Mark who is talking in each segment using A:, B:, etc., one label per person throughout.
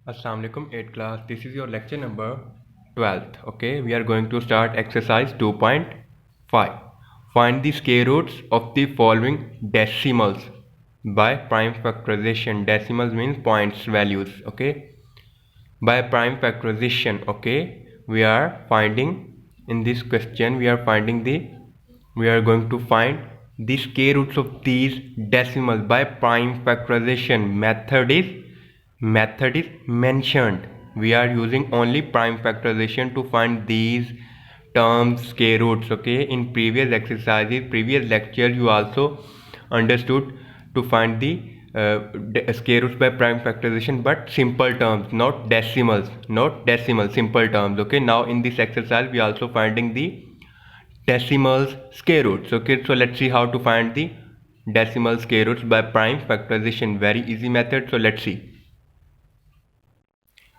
A: Assalamu alaikum 8th class. This is your lecture number 12th. Okay, we are going to start exercise 2.5. Find the square roots of the following decimals by prime factorization. Decimals means points values. Okay, by prime factorization. Okay, we are finding in this question we are going to find the square roots of these decimals by prime factorization. Method is mentioned. We are using only prime factorization to find these terms square roots. Okay, in previous exercises, previous lecture, you also understood to find the square roots by prime factorization, but simple terms, not decimals, simple terms. Okay, now in this exercise we are also finding the decimals square roots. Okay, so let's see how to find the decimal square roots by prime factorization. Very easy method. So let's see.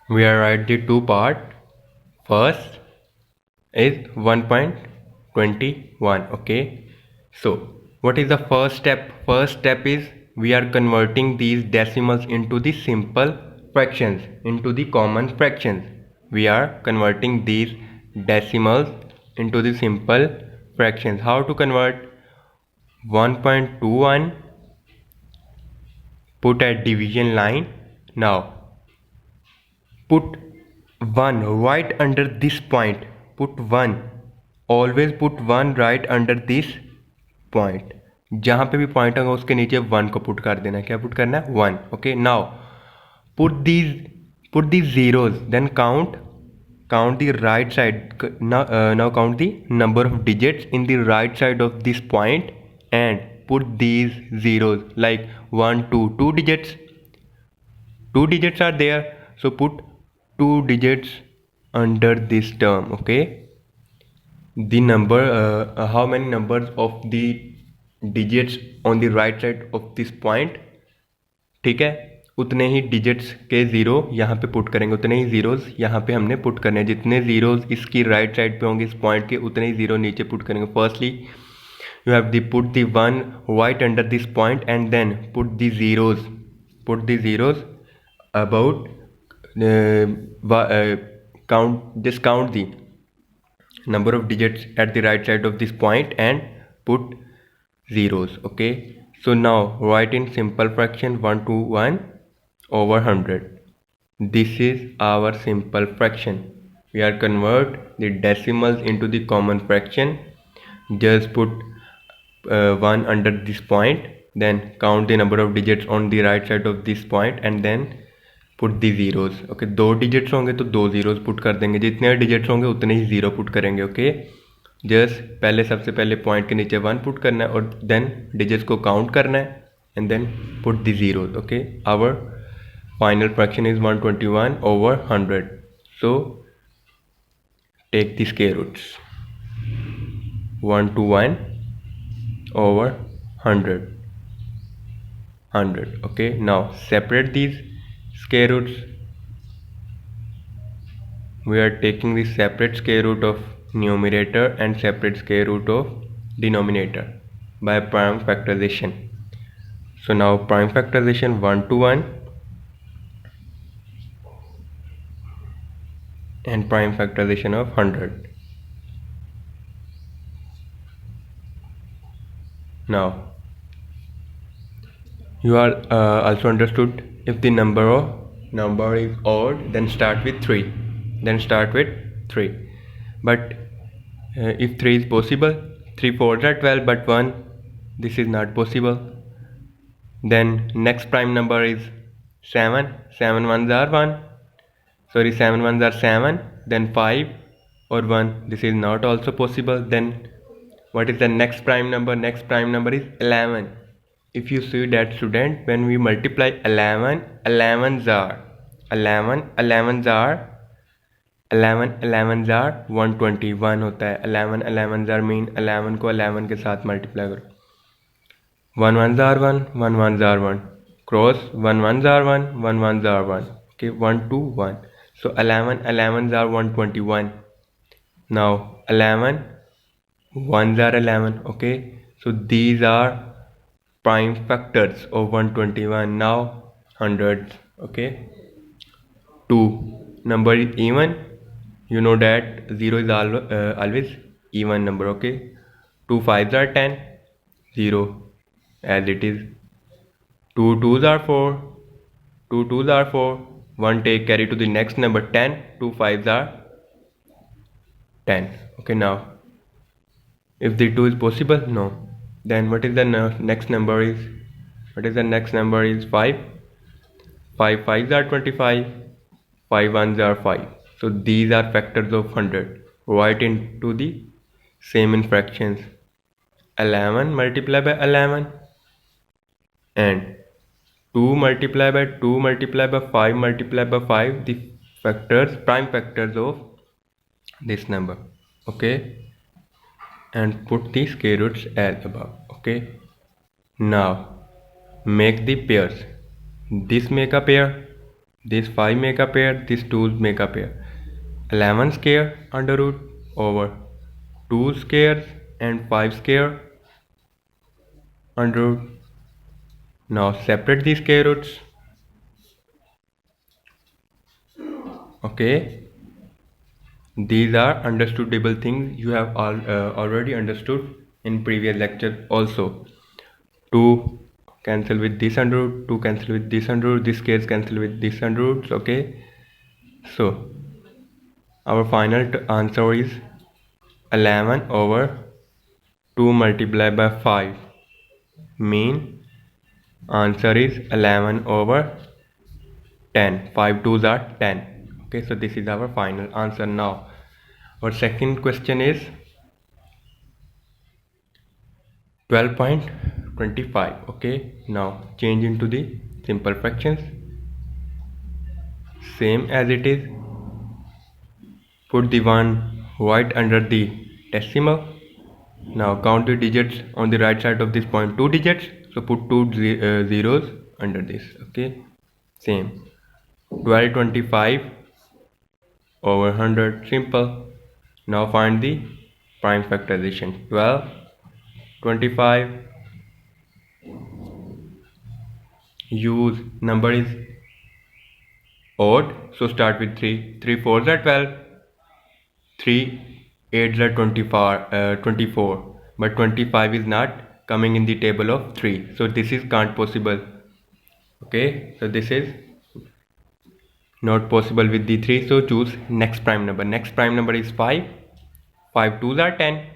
A: We are write the two part. First is 1.21. Okay, so what is the first step? First step is we are converting these decimals into the simple fractions, into the common fractions. We are converting these decimals into the simple fractions. How to convert? 1.21, put at division line. Now put 1 right under this point. Put 1, always put 1 right under this point. जहाँ पे भी point होगा उसके नीचे 1 को put कर देना. क्या पुट करना है? 1. Okay, now put these zeros, then count the right side. Now count the number of digits in the right side of this point and put these zeros like 1 2 digits. 2 digits are there, so put 2 digits under this term. Okay, the number how many numbers of the digits on the right side of this point. ठीक है, उतने ही digits के zero यहाँ पे put करेंगे, उतने ही zeros यहाँ पे हमने पुट करने हैं. जितने ज़ीरोज़ इसकी राइट साइड पे होंगे इस पॉइंट के, उतने ही ज़ीरो नीचे पुट करेंगे. Firstly you have to put the 1 right under this point and then put the zeros about count the number of digits at the right side of this point and put zeros. Okay, so now write in simple fraction 1 over 100. This is our simple fraction. We are convert the decimals into the common fraction. Just put 1 under this point, then count the number of digits on the right side of this point and then put the zeros. Okay, 2 digits होंगे तो 2 zeros put कर देंगे. जितने digits होंगे उतने ही zero put करेंगे. Okay, just सबसे पहले point के नीचे 1 put करना है और then digits को count करना है and then put the zeros. Okay, our final fraction is 121 over 100. So take the square roots. 121 over 100. Okay, now separate these square roots. We are taking the separate square root of numerator and separate square root of denominator by prime factorization. So now prime factorization 1 to 1 and prime factorization of 100. Now you are also understood, if the number is odd, then start with 3. But if 3 is possible, 3 4s are 12, but 1, this is not possible. Then next prime number is 7. 7 ones are 1. 7 ones are 7. Then 5 or 1, this is not also possible. Then what is the next prime number? Next prime number is 11. If you see that, student, when we multiply 11 11s are 121 होता है. 11 11s are mean 11 को 11 के साथ multiply करो. 1 1s are 1, 1 1s are 1, cross 1 1s are 1, 1 1s are 1. Okay, 1 2 1. So 11 11s are 121. Now 11 1s are 11. Okay, so these are prime factors of 121. Now hundreds. Okay, 2 number is even, you know that 0 is always even number. Okay, 2 5s are 10, 0 as it is. 2 2s are 4, 2 2s are 4, 1 take carry to the next number 10, 2 5s are 10. Okay, now if the 2 is possible, no, then what is the next number is, what is the next number is 5, 5 5s are 25, 5 1s are 5. So these are factors of 100. Write into the same in fractions. 11 multiplied by 11 and 2 multiplied by 2 multiplied by 5 multiplied by 5, the factors, prime factors of this number. Okay, and put the square roots as above. Okay, now make the pairs. This make a pair, this 5 make a pair, this 2 make a pair. 11 square under root over 2 squares and 5 square under root. Now separate the square roots. Okay, these are understandable things you have already understood in previous lecture also. 2 cancel with this under root, 2 cancel with this under root, this squares cancel with this under roots. Okay, so our final answer is 11 over 2 multiplied by 5. Mean answer is 11 over 10. 5 2s are 10. Okay, so this is our final answer. Now our second question is 12.25. okay, now change into the simple fractions, same as it is. Put the one right under the decimal. Now count the digits on the right side of this point, 2 digits, so put 2 zeros under this. Okay, same. 1225 over 100, simple. Now find the prime factorization. 12 25, use number is odd, so start with 3. 3 4s are 12, 3 8s are 24, but 25 is not coming in the table of 3, so this is can't possible. Okay, so this is not possible with the 3, so choose next prime number. Next prime number is 5. 5 2s are 10,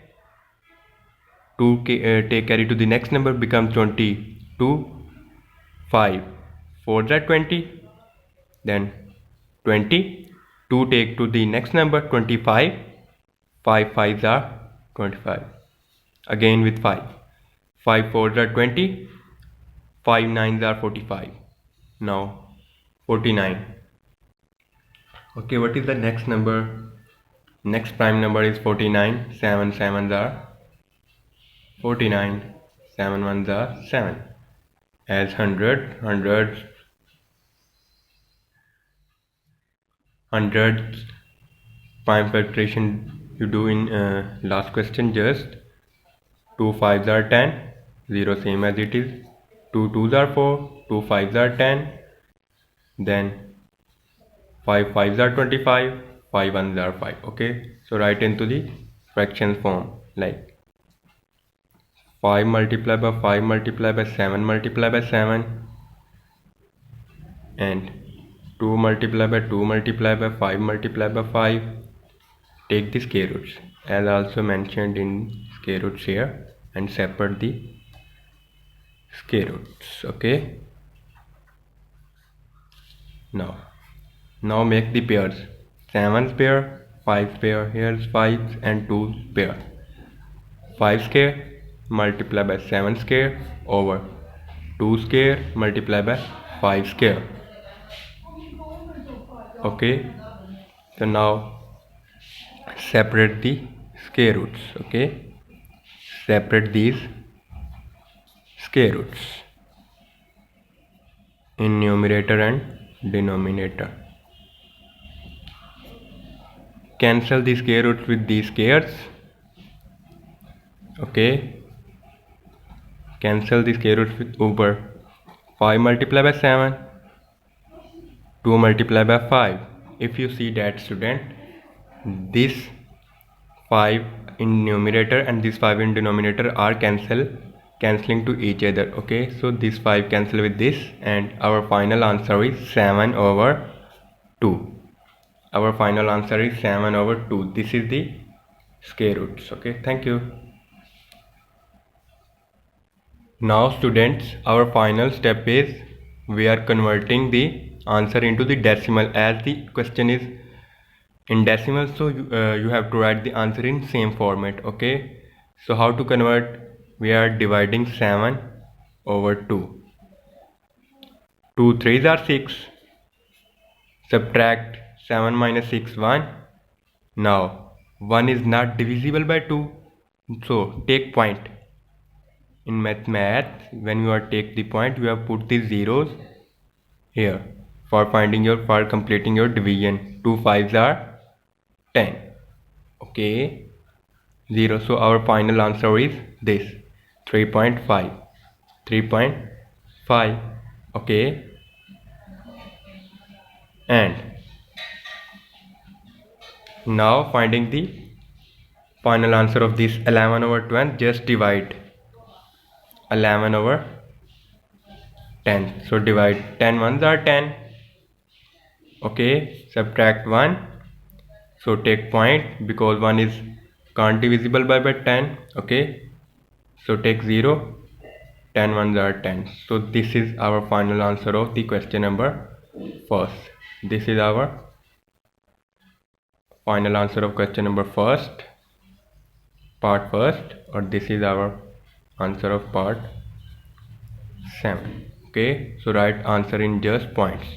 A: 2 take carry to the next number becomes 22. 5 4s are 20, then 20, 2 take to the next number 25, 5 5s are 25, again with 5, 5 4s are 20, 5 9s are 45, now 49. Okay, what is the next number? Next prime number is 49. 7 7s are 49, 7 1s are 7, as 100 hundreds prime factorization you do in last question. Just 2 5s are 10, 0 same as it is. 2 2s are 4, 2 5s are 10, then 5 5s are 25, 5 1s are 5. Okay, so write into the fraction form, like 5 multiplied by 5 multiplied by 7 multiplied by 7, and 2 multiplied by 2 multiplied by 5 multiplied by 5. Take the square roots as also mentioned in square roots here and separate the square roots. Okay, now make the pairs. 7's pair, 5's pair, here's 5's and 2's pair. 5 square multiplied by 7 square over 2 square multiplied by 5 square. Okay, so now separate the square roots. Okay, separate these square roots in numerator and denominator. Cancel the square roots with these squares. Okay, cancel the square roots with over 5 multiplied by 7, 2 multiplied by 5. If you see that, student, this 5 in numerator and this 5 in denominator are cancelling to each other. Okay, so this 5 cancel with this, and our final answer is 7/2. Our final answer is 7/2. This is the square roots. Okay, thank you. Now students, our final step is we are converting the answer into the decimal, as the question is in decimal, so you have to write the answer in same format. Okay, so how to convert? We are dividing 7/2. 2 3s are 6. Subtract 7 minus 6 1. Now 1 is not divisible by 2, so take point. In math, when you are take the point, you have put the zeros here for completing your division. 2 5s are 10. Okay, 0. So our final answer is this 3.5. 3.5. Okay, and now finding the final answer of this 11/10, just divide 11/10. So divide 10 ones are 10. Okay, subtract 1. So take point because 1 is can't divisible by 10. Okay, so take 0. 10 ones are 10. So this is our final answer of the question number first. This is our final answer of question number first, part first, or this is our answer of part 7. Okay, so write answer in just points.